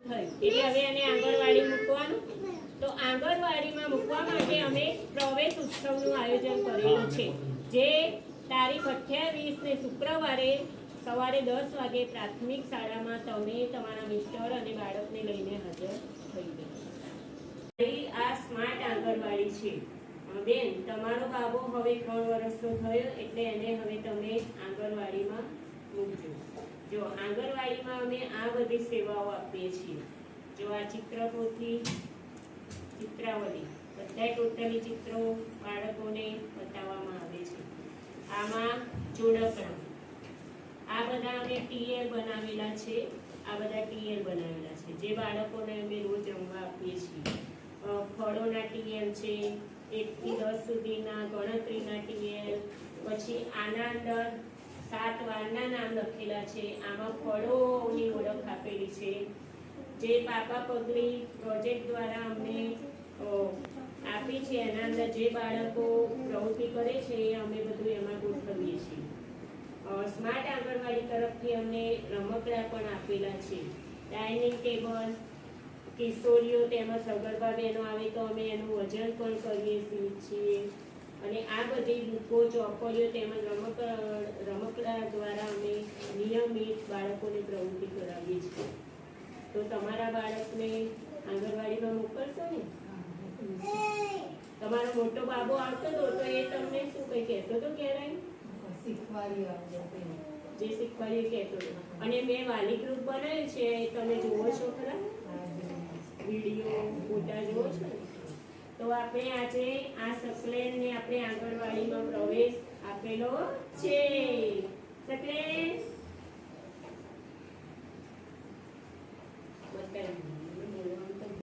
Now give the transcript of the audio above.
એટલે હવે એને આંગણવાડી મૂકવાનું. તો આંગણવાડીમાં મૂકવા માટે અમે પ્રવેશ ઉત્સવનું આયોજન કરેલું છે, જે તારીખ 28 ને શુક્રવારે સવારે 10 વાગે પ્રાથમિક શાળામાં તમે તમારા મિસ્ટર અને બાળકને લઈને હાજર થઈ જજો. આ સ્માર્ટ આંગણવાડી છે. બેન, તમારો બાબો હવે 3 વર્ષનો થયો, એટલે એને હવે તમે આંગણવાડીમાં મૂકજો. જો આંગણવાડીમાં અમે આ બધી સેવાઓ આપીએ છીએ. જો આ ચિત્રપોથી, ચિત્રાવલી, બધા ટોટલી ચિત્રો બાળકોને બતાવવામાં આવે છે. આમાં જોડકણા, આ બધા અમે ટીએલ બનાવેલા છે. આ બધા ટીએલ બનાવેલા છે, જે બાળકોને અમે રોજ રમવા આપીએ છીએ. ફળોના ટીએલ છે, 1 થી 10 સુધીના ગણતરીના ટીએલ. પછી આના અંદર 7 વારના નામ લખેલા છે. આમાં ફળોની ઓળખ આપેલી છે, જે પાપા પગલી પ્રોજેક્ટ દ્વારા અમને આપી છે. એના અંદર જે બાળકો પ્રવૃત્તિ કરે છે એ અમે બધું એમાં ગોઠવીએ છીએ. સ્માર્ટ આંગણવાડી તરફથી અમને રમકડા પણ આપેલા છે. ડાઇનિંગ ટેબલ, કિશોરીઓ તેમજ સગર્ભા બહેનો આવે તો અમે એનું વજન પણ કરીએ છીએ. અને આ બધી બુકો, ચોપડીઓ તેમજ રમકડા દ્વારા અમે નિયમિત બાળકોને પ્રવૃત્તિ કરાવીએ છીએ. તો તમારા બાળકને આંગણવાડીમાં મોકલશો ને? તમારો મોટો બાબો આવતો હતો તો એ તમને શું કઈ કહેતો હતો? ક્યારે જે શીખવાડ્યું કહેતો હતો. અને મેં વાલી ગ્રુપ બનાવ્યું છે, તમે જુઓ છો ખરા? વિડીયો, ફોટા જુઓ છો ને? તો આપણે આજે આ સકલેનને આપણે આંગણવાડીમાં પ્રવેશ આપેલો છે.